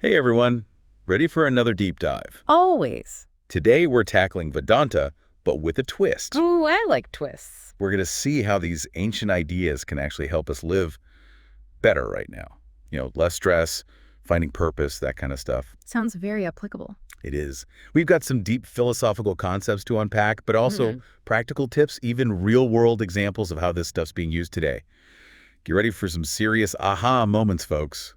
Hey everyone, ready for another deep dive? Always. Today we're tackling Vedanta, but with a twist. Ooh, I like twists. We're going to see how these ancient ideas can actually help us live better right now. Less stress, finding purpose, that kind of stuff. Sounds very applicable. It is. We've got some deep philosophical concepts to unpack, but also Hmm. practical tips, even real-world examples of how this stuff's being used today. Get ready for some serious aha moments, folks.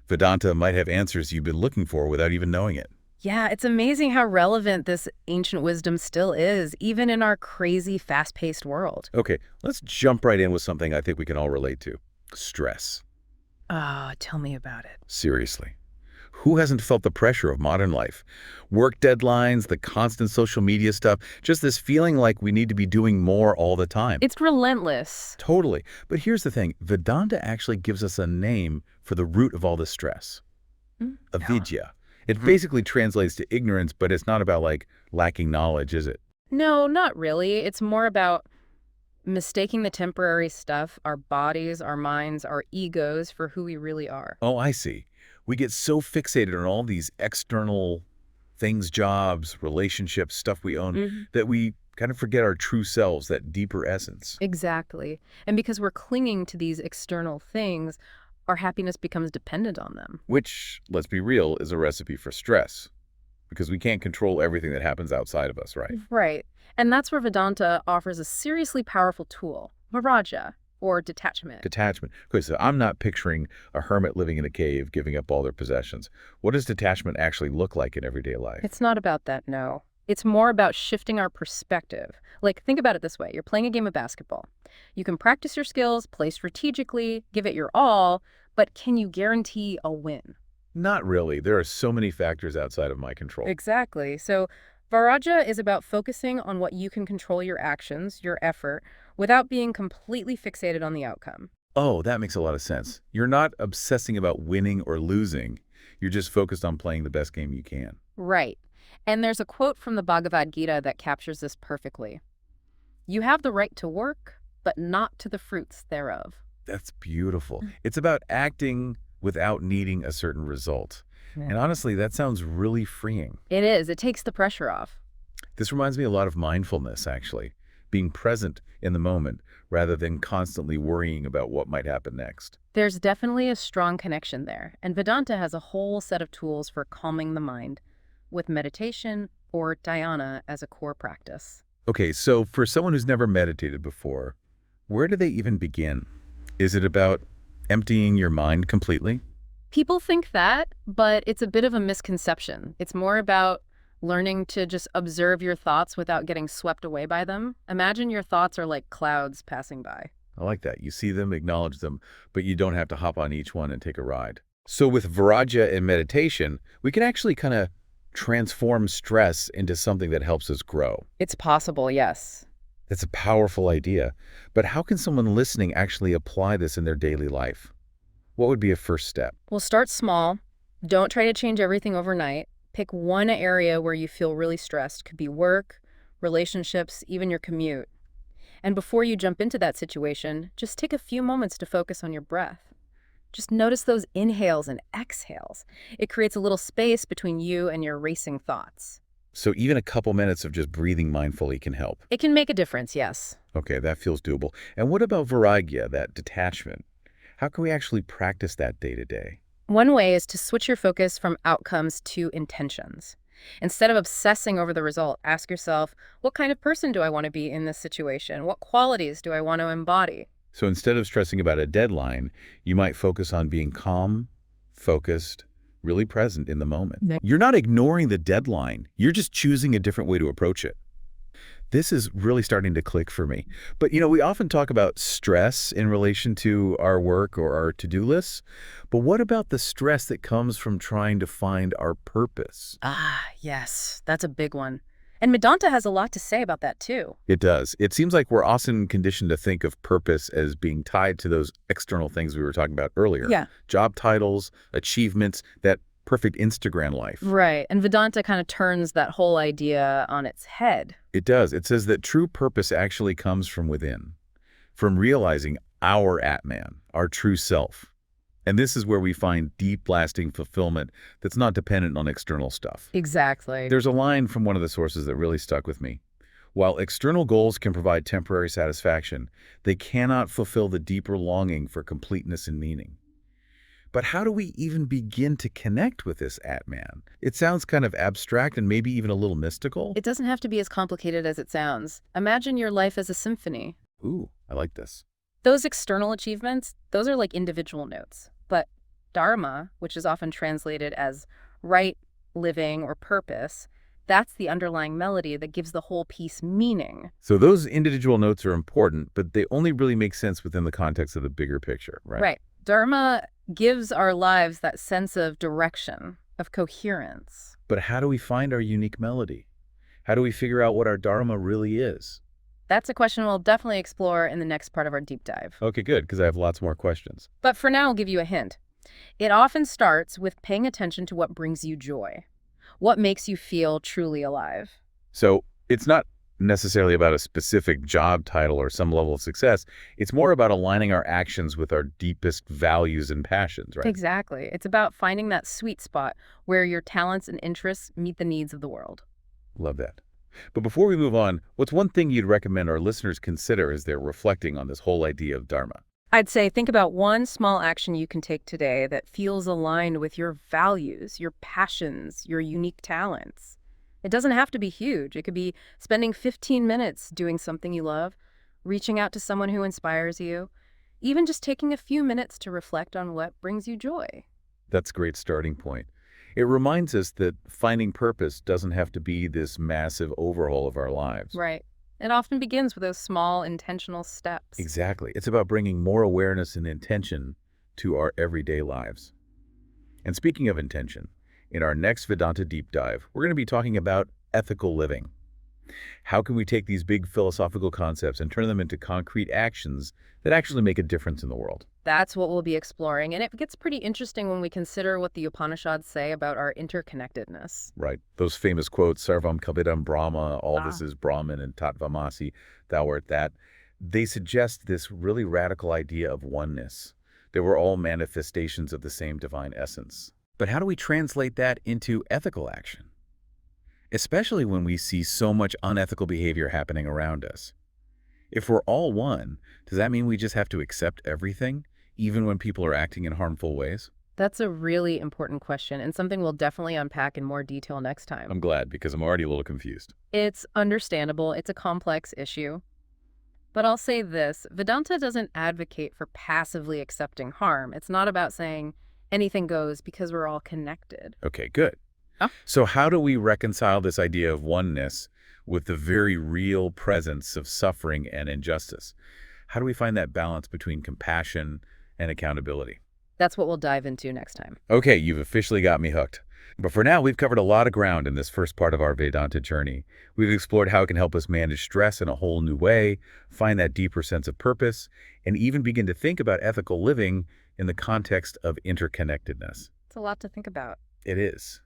Vedanta might have answers you've been looking for without even knowing it. Yeah, it's amazing how relevant this ancient wisdom still is, even in our crazy, fast-paced world. Okay, let's jump right in with something I think we can all relate to. Stress. Ah, tell me about it. Seriously. Who hasn't felt the pressure of modern life? Work deadlines, the constant social media stuff, just this feeling like we need to be doing more all the time. It's relentless. Totally. But here's the thing. Vedanta actually gives us a name for the root of all this stress. No. Avidya. It basically translates to ignorance, but it's not about, lacking knowledge, is it? No, not really. It's more about mistaking the temporary stuff, our bodies, our minds, our egos for who we really are. Oh, I see. We get so fixated on all these external things, jobs, relationships, stuff we own, Mhm. that we kind of forget our true selves, that deeper essence. Exactly. And because we're clinging to these external things, our happiness becomes dependent on them. Which, let's be real, is a recipe for stress. Because we can't control everything that happens outside of us, right? Right. And that's where Vedanta offers a seriously powerful tool, viraja, or detachment. Detachment. Okay, so I'm not picturing a hermit living in a cave, giving up all their possessions. What does detachment actually look like in everyday life? It's not about that, no. It's more about shifting our perspective. Like, think about it this way. You're playing a game of basketball. You can practice your skills, play strategically, give it your all, but can you guarantee a win? Not really. There are so many factors outside of my control. Exactly. So, Viraja is about focusing on what you can control your actions, your effort, without being completely fixated on the outcome. Oh, that makes a lot of sense. You're not obsessing about winning or losing. You're just focused on playing the best game you can. Right. And there's a quote from the Bhagavad Gita that captures this perfectly. You have the right to work, but not to the fruits thereof. That's beautiful. Mm. It's about acting without needing a certain result. Yeah. And honestly, that sounds really freeing. It is. It takes the pressure off. This reminds me a lot of mindfulness, actually. Being present in the moment rather than constantly worrying about what might happen next. There's definitely a strong connection there, and Vedanta has a whole set of tools for calming the mind, with meditation or dhyana as a core practice. Okay, so for someone who's never meditated before, where do they even begin? Is it about emptying your mind completely? People think that, but it's a bit of a misconception. It's more about learning to just observe your thoughts without getting swept away by them. Imagine your thoughts are like clouds passing by. I like that. You see them, acknowledge them, but you don't have to hop on each one and take a ride. So with Viraja and meditation, we can actually kind of transform stress into something that helps us grow. It's possible, yes. That's a powerful idea. But how can someone listening actually apply this in their daily life? What would be a first step? Well, start small. Don't try to change everything overnight. Pick one area where you feel really stressed. Could be work, relationships, even your commute. And before you jump into that situation, just take a few moments to focus on your breath. Just notice those inhales and exhales. It creates a little space between you and your racing thoughts. So even a couple minutes of just breathing mindfully can help. It can make a difference, yes. Okay, that feels doable. And what about Vairagya, that detachment? How can we actually practice that day to day? One way is to switch your focus from outcomes to intentions. Instead of obsessing over the result, ask yourself, what kind of person do I want to be in this situation? What qualities do I want to embody? So instead of stressing about a deadline, you might focus on being calm, focused, really present in the moment. You're not ignoring the deadline. You're just choosing a different way to approach it. This is really starting to click for me. But, we often talk about stress in relation to our work or our to-do lists. But what about the stress that comes from trying to find our purpose? Ah, yes, that's a big one. And Vedanta has a lot to say about that too. It does. It seems like we're often conditioned to think of purpose as being tied to those external things we were talking about earlier. Yeah. Job titles, achievements, that perfect Instagram life. Right. And Vedanta kind of turns that whole idea on its head. It does. It says that true purpose actually comes from within, from realizing our Atman, our true self. And this is where we find deep, lasting fulfillment that's not dependent on external stuff. Exactly. There's a line from one of the sources that really stuck with me. While external goals can provide temporary satisfaction, they cannot fulfill the deeper longing for completeness and meaning. But how do we even begin to connect with this Atman? It sounds kind of abstract and maybe even a little mystical. It doesn't have to be as complicated as it sounds. Imagine your life as a symphony. Ooh, I like this. Those external achievements, those are like individual notes. But dharma, which is often translated as right, living, or purpose, that's the underlying melody that gives the whole piece meaning. So those individual notes are important, but they only really make sense within the context of the bigger picture, right? Right. Dharma gives our lives that sense of direction, of coherence. But how do we find our unique melody? How do we figure out what our dharma really is? That's a question we'll definitely explore in the next part of our deep dive. Okay, good, because I have lots more questions. But for now, I'll give you a hint. It often starts with paying attention to what brings you joy, what makes you feel truly alive. So it's not necessarily about a specific job title or some level of success. It's more about aligning our actions with our deepest values and passions, right? Exactly. It's about finding that sweet spot where your talents and interests meet the needs of the world. Love that. But before we move on, what's one thing you'd recommend our listeners consider as they're reflecting on this whole idea of dharma? I'd say think about one small action you can take today that feels aligned with your values, your passions, your unique talents. It doesn't have to be huge. It could be spending 15 minutes doing something you love, reaching out to someone who inspires you, even just taking a few minutes to reflect on what brings you joy. That's a great starting point. It reminds us that finding purpose doesn't have to be this massive overhaul of our lives. Right. It often begins with those small, intentional steps. Exactly. It's about bringing more awareness and intention to our everyday lives. And speaking of intention, in our next Vedanta deep dive, we're going to be talking about ethical living. How can we take these big philosophical concepts and turn them into concrete actions that actually make a difference in the world? That's what we'll be exploring, and it gets pretty interesting when we consider what the Upanishads say about our interconnectedness. Right. Those famous quotes, Sarvam Kalvidam Brahma, all this is Brahman, and Tatvamasi, thou art that. They suggest this really radical idea of oneness. They were all manifestations of the same divine essence. But how do we translate that into ethical action? Especially when we see so much unethical behavior happening around us. If we're all one, does that mean we just have to accept everything, even when people are acting in harmful ways? That's a really important question and something we'll definitely unpack in more detail next time. I'm glad, because I'm already a little confused. It's understandable. It's a complex issue. But I'll say this, Vedanta doesn't advocate for passively accepting harm. It's not about saying anything goes because we're all connected. Okay, good. Huh? So how do we reconcile this idea of oneness with the very real presence of suffering and injustice? How do we find that balance between compassion and accountability? That's what we'll dive into next time. Okay, you've officially got me hooked. But for now, we've covered a lot of ground in this first part of our Vedanta journey. We've explored how it can help us manage stress in a whole new way, find that deeper sense of purpose, and even begin to think about ethical living in the context of interconnectedness. It's a lot to think about. It is.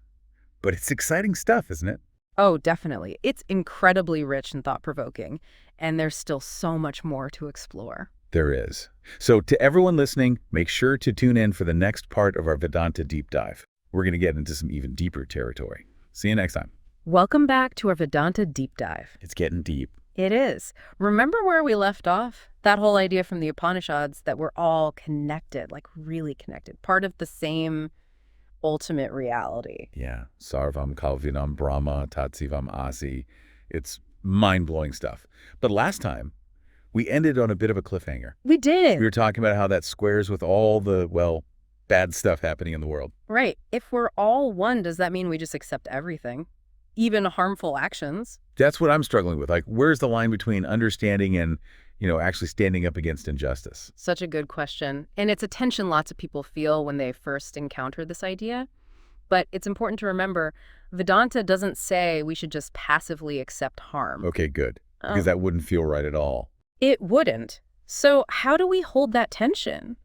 But it's exciting stuff, isn't it? Oh, definitely. It's incredibly rich and thought-provoking, and there's still so much more to explore. There is. So to everyone listening, make sure to tune in for the next part of our Vedanta deep dive. We're going to get into some even deeper territory. See you next time. Welcome back to our Vedanta deep dive. It's getting deep. It is. Remember where we left off? That whole idea from the Upanishads that we're all connected, like really connected, part of the same ultimate reality. Yeah. Sarvam Kalvinam Brahma Tatsivam Asi. It's mind-blowing stuff. But last time, we ended on a bit of a cliffhanger. We did. We were talking about how that squares with all the, well, bad stuff happening in the world. Right. If we're all one, does that mean we just accept everything? Even harmful actions? That's what I'm struggling with. Like, where's the line between understanding and, actually standing up against injustice? Such a good question. And it's a tension lots of people feel when they first encounter this idea. But it's important to remember, Vedanta doesn't say we should just passively accept harm. Okay, good. Because that wouldn't feel right at all. It wouldn't. So how do we hold that tension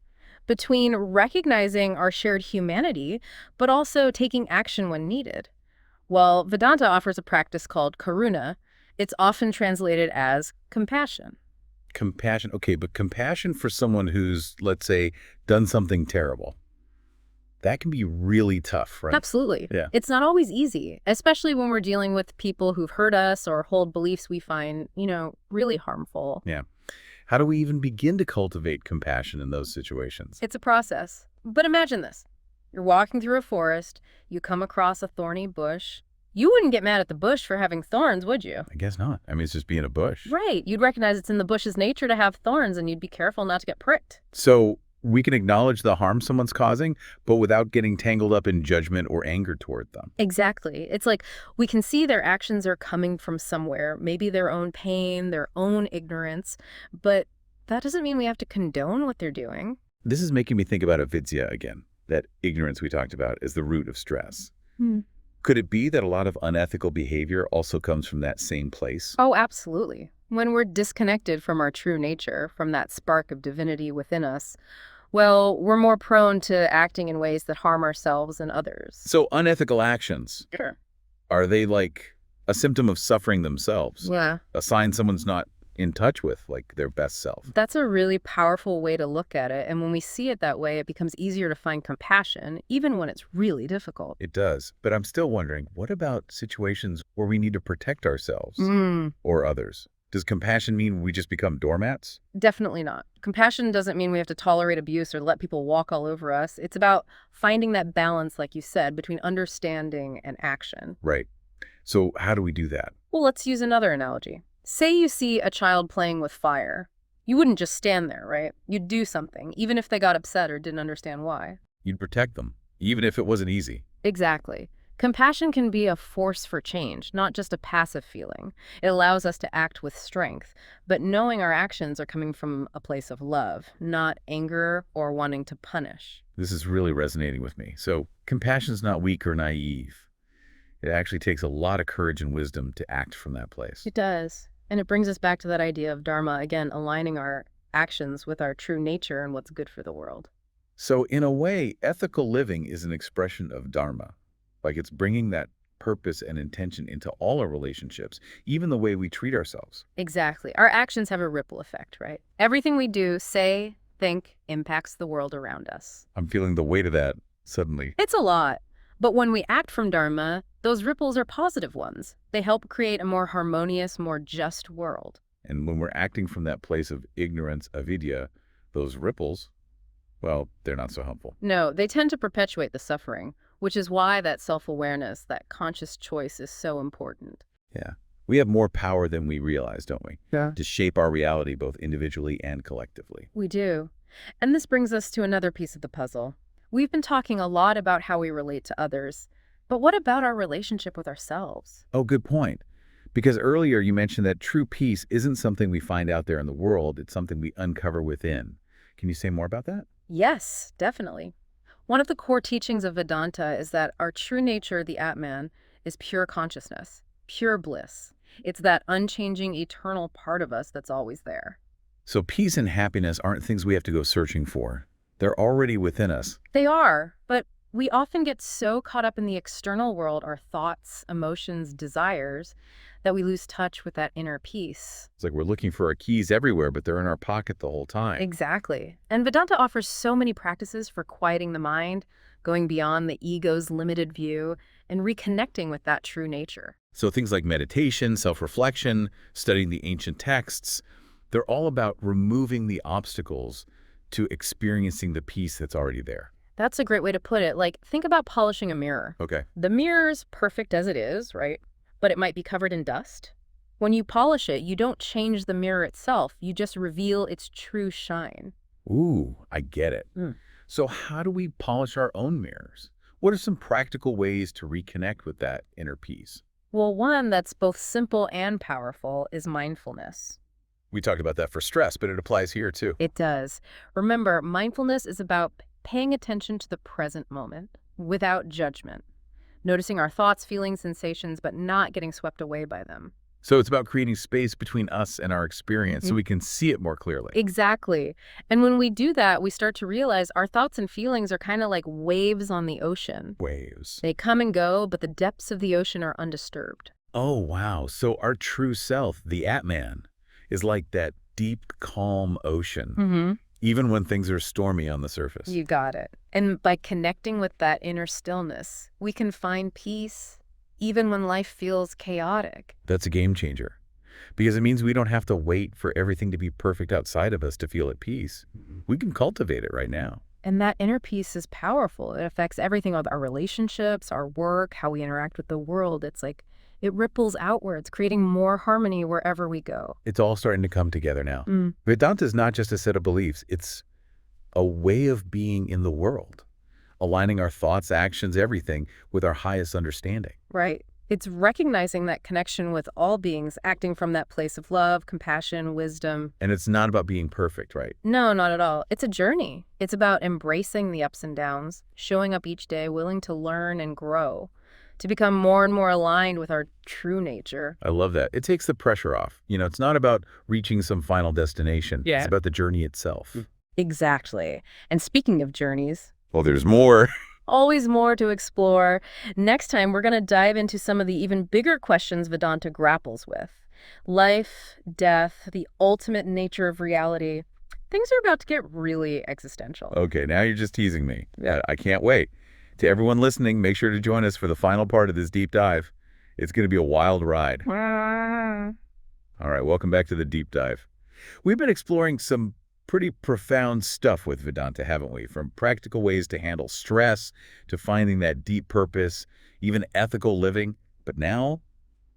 between recognizing our shared humanity, but also taking action when needed? Well, Vedanta offers a practice called karuna. It's often translated as compassion. Compassion. Okay, but compassion for someone who's, let's say, done something terrible. That can be really tough, right? Absolutely. Yeah. It's not always easy, especially when we're dealing with people who've hurt us or hold beliefs we find, really harmful. Yeah. How do we even begin to cultivate compassion in those situations? It's a process. But imagine this. You're walking through a forest, you come across a thorny bush. You wouldn't get mad at the bush for having thorns, would you? I guess not. I mean, it's just being a bush. Right. You'd recognize it's in the bush's nature to have thorns, and you'd be careful not to get pricked. So we can acknowledge the harm someone's causing, but without getting tangled up in judgment or anger toward them. Exactly. It's like we can see their actions are coming from somewhere, maybe their own pain, their own ignorance, but that doesn't mean we have to condone what they're doing. This is making me think about avidya again, that ignorance we talked about as the root of stress. Could it be that a lot of unethical behavior also comes from that same place? Oh, absolutely. When we're disconnected from our true nature, from that spark of divinity within us, well, we're more prone to acting in ways that harm ourselves and others. So unethical actions, Sure. are they like a symptom of suffering themselves? Yeah. A sign someone's not in touch with, like, their best self? That's a really powerful way to look at it. And when we see it that way, it becomes easier to find compassion, even when it's really difficult. It does. But I'm still wondering, what about situations where we need to protect ourselves or others? Does compassion mean we just become doormats? Definitely not. Compassion doesn't mean we have to tolerate abuse or let people walk all over us. It's about finding that balance, like you said, between understanding and action. Right. So how do we do that? Well, let's use another analogy. Say you see a child playing with fire. You wouldn't just stand there, right? You'd do something, even if they got upset or didn't understand why. You'd protect them, even if it wasn't easy. Exactly. Compassion can be a force for change, not just a passive feeling. It allows us to act with strength, but knowing our actions are coming from a place of love, not anger or wanting to punish. This is really resonating with me. So compassion's not weak or naive. It actually takes a lot of courage and wisdom to act from that place. It does. And it brings us back to that idea of dharma, again, aligning our actions with our true nature and what's good for the world. So in a way, ethical living is an expression of dharma. Like it's bringing that purpose and intention into all our relationships, even the way we treat ourselves. Exactly. Our actions have a ripple effect, right? Everything we do, say, think, impacts the world around us. I'm feeling the weight of that suddenly. It's a lot. But when we act from dharma, those ripples are positive ones. They help create a more harmonious, more just world. And when we're acting from that place of ignorance, avidya, those ripples, well, they're not so helpful. No, they tend to perpetuate the suffering, which is why that self-awareness, that conscious choice is so important. Yeah. We have more power than we realize, don't we? Yeah. To shape our reality both individually and collectively. We do. And this brings us to another piece of the puzzle. We've been talking a lot about how we relate to others, but what about our relationship with ourselves? Oh, good point. Because earlier you mentioned that true peace isn't something we find out there in the world, it's something we uncover within. Can you say more about that? Yes, definitely. One of the core teachings of Vedanta is that our true nature, the Atman, is pure consciousness, pure bliss. It's that unchanging, eternal part of us that's always there. So peace and happiness aren't things we have to go searching for. They're already within us. They are, but we often get so caught up in the external world, our thoughts, emotions, desires, that we lose touch with that inner peace. It's like we're looking for our keys everywhere, but they're in our pocket the whole time. Exactly. And Vedanta offers so many practices for quieting the mind, going beyond the ego's limited view, and reconnecting with that true nature. So things like meditation, self-reflection, studying the ancient texts, they're all about removing the obstacles to experiencing the peace that's already there. That's a great way to put it. Like, think about polishing a mirror. Okay. The mirror's perfect as it is, right? But it might be covered in dust. When you polish it, you don't change the mirror itself. You just reveal its true shine. Ooh, I get it. So how do we polish our own mirrors? What are some practical ways to reconnect with that inner peace? Well, one that's both simple and powerful is mindfulness. We talked about that for stress, but it applies here too. It does. Remember, mindfulness is about paying attention to the present moment without judgment, noticing our thoughts, feelings, sensations, but not getting swept away by them. So it's about creating space between us and our experience so we can see it more clearly. Exactly. And when we do that, we start to realize our thoughts and feelings are kind of like waves on the ocean. Waves. They come and go, but the depths of the ocean are undisturbed. Oh, wow. So our true self, the Atman, is like that deep, calm ocean. Even when things are stormy on the surface. You got it. And by connecting with that inner stillness, we can find peace even when life feels chaotic. That's a game changer. Because it means we don't have to wait for everything to be perfect outside of us to feel at peace. We can cultivate it right now. And that inner peace is powerful. It affects everything with our relationships, our work, how we interact with the world. It's like it ripples outwards, creating more harmony wherever we go. It's all starting to come together now. Vedanta is not just a set of beliefs. It's a way of being in the world, aligning our thoughts, actions, everything with our highest understanding. Right. It's recognizing that connection with all beings, acting from that place of love, compassion, wisdom. And it's not about being perfect, right? No, not at all. It's a journey. It's about embracing the ups and downs, showing up each day, willing to learn and grow, to become more and more aligned with our true nature. I love that. It takes the pressure off. It's not about reaching some final destination. Yeah. It's about the journey itself. Exactly. And speaking of journeys, Well, there's more. always more to explore. Next time, we're going to dive into some of the even bigger questions Vedanta grapples with. Life, death, the ultimate nature of reality. Things are about to get really existential. Okay, now you're just teasing me. Yeah. I can't wait. To everyone listening, make sure to join us for the final part of this deep dive. It's going to be a wild ride. All right, welcome back to the deep dive. We've been exploring some pretty profound stuff with Vedanta, haven't we? From practical ways to handle stress, to finding that deep purpose, even ethical living. But now,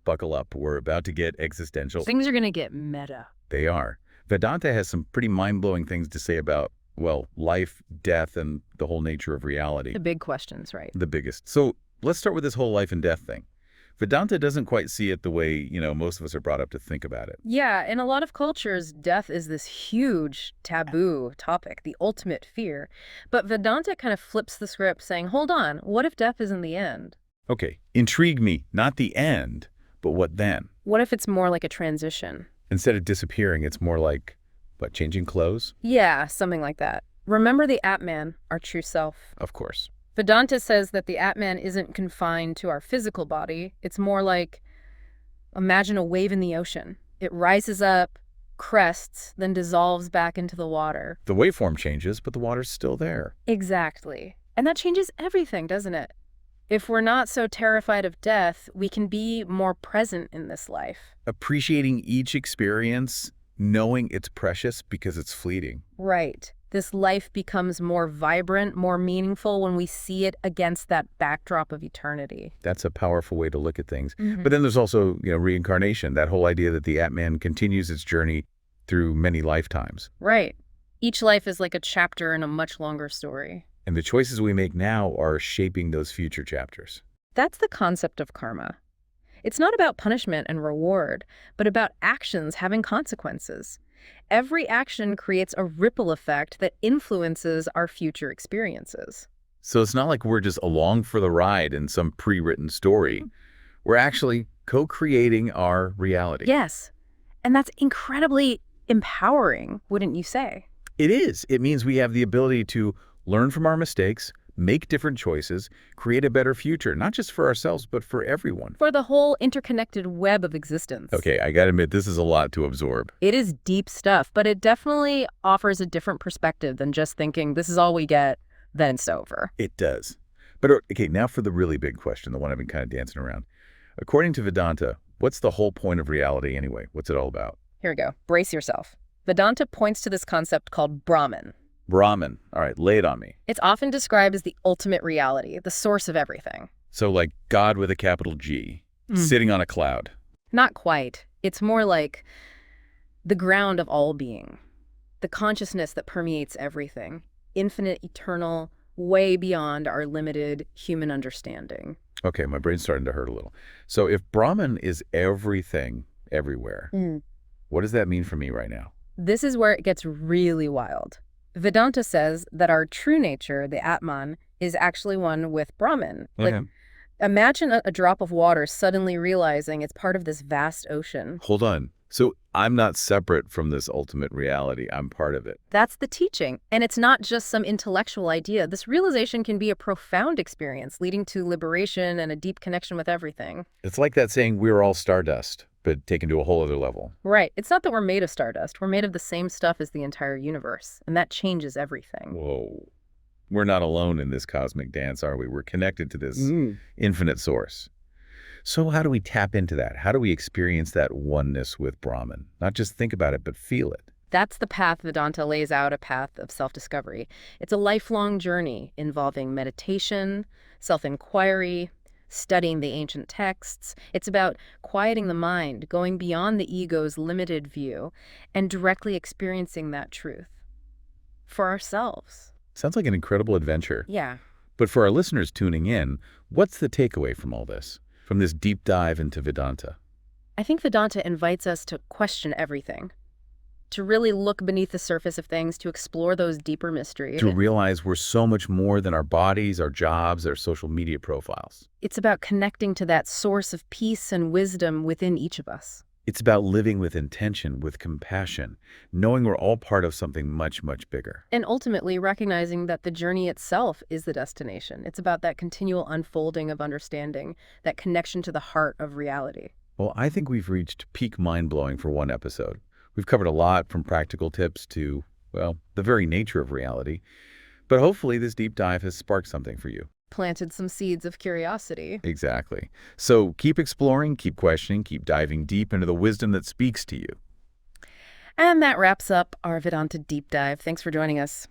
buckle up. We're about to get existential. Things are going to get meta. They are. Vedanta has some pretty mind-blowing things to say about, well, life, death, and the whole nature of reality. The big questions, right? The biggest. So let's start with this whole life and death thing. Vedanta doesn't quite see it the way, most of us are brought up to think about it. Yeah, in a lot of cultures, death is this huge taboo topic, the ultimate fear. But Vedanta kind of flips the script saying, hold on, what if death isn't the end? Okay, intrigue me. Not the end, but what then? What if it's more like a transition? Instead of disappearing, it's more like, what, changing clothes? Yeah, something like that. Remember the Atman, our true self. Of course. Vedanta says that the Atman isn't confined to our physical body. It's more like, imagine a wave in the ocean. It rises up, crests, then dissolves back into the water. The waveform changes, but the water's still there. Exactly. And that changes everything, doesn't it? If we're not so terrified of death, we can be more present in this life. Appreciating each experience, knowing it's precious because it's fleeting. Right. This life becomes more vibrant, more meaningful when we see it against that backdrop of eternity. That's a powerful way to look at things. But then there's also, reincarnation, that whole idea that the Atman continues its journey through many lifetimes. Right. Each life is like a chapter in a much longer story. And the choices we make now are shaping those future chapters. That's the concept of karma. It's not about punishment and reward, but about actions having consequences. Every action creates a ripple effect that influences our future experiences. So it's not like we're just along for the ride in some pre-written story. We're actually co-creating our reality. Yes, and that's incredibly empowering, wouldn't you say? It is. It means we have the ability to learn from our mistakes, make different choices, create a better future, not just for ourselves, but for everyone. For the whole interconnected web of existence. Okay, I gotta admit, this is a lot to absorb. It is deep stuff, but it definitely offers a different perspective than just thinking this is all we get, then it's over. It does. But okay, now for the really big question, the one I've been kind of dancing around. According to Vedanta, what's the whole point of reality anyway? What's it all about? Here we go. Brace yourself. Vedanta points to this concept called Brahman. Brahman. All right, lay it on me. It's often described as the ultimate reality, the source of everything. So like God with a capital G, sitting on a cloud. Not quite. It's more like the ground of all being, the consciousness that permeates everything, infinite, eternal, way beyond our limited human understanding. Okay, my brain's starting to hurt a little. So if Brahman is everything, everywhere, what does that mean for me right now? This is where it gets really wild. Vedanta says that our true nature, the Atman, is actually one with Brahman. Like, imagine a drop of water suddenly realizing it's part of this vast ocean. Hold on. So I'm not separate from this ultimate reality. I'm part of it. That's the teaching. And it's not just some intellectual idea. This realization can be a profound experience, leading to liberation and a deep connection with everything. It's like that saying, we're all stardust, but taken to a whole other level. Right. It's not that we're made of stardust. We're made of the same stuff as the entire universe. And that changes everything. Whoa. We're not alone in this cosmic dance, are we? We're connected to this infinite source. So how do we tap into that? How do we experience that oneness with Brahman? Not just think about it, but feel it. That's the path Vedanta lays out, a path of self-discovery. It's a lifelong journey involving meditation, self-inquiry, studying the ancient texts. It's about quieting the mind, going beyond the ego's limited view, and directly experiencing that truth for ourselves. Sounds like an incredible adventure. Yeah. But for our listeners tuning in, what's the takeaway from all this? From this deep dive into Vedanta? I think Vedanta invites us to question everything, to really look beneath the surface of things, to explore those deeper mysteries. To realize we're so much more than our bodies, our jobs, our social media profiles. It's about connecting to that source of peace and wisdom within each of us. It's about living with intention, with compassion, knowing we're all part of something much, much bigger. And ultimately recognizing that the journey itself is the destination. It's about that continual unfolding of understanding, that connection to the heart of reality. Well, I think we've reached peak mind-blowing for one episode. We've covered a lot, from practical tips to, well, the very nature of reality. But hopefully this deep dive has sparked something for you. Planted some seeds of curiosity. Exactly. So keep exploring, keep questioning, keep diving deep into the wisdom that speaks to you. And that wraps up our Vedanta deep dive. Thanks for joining us.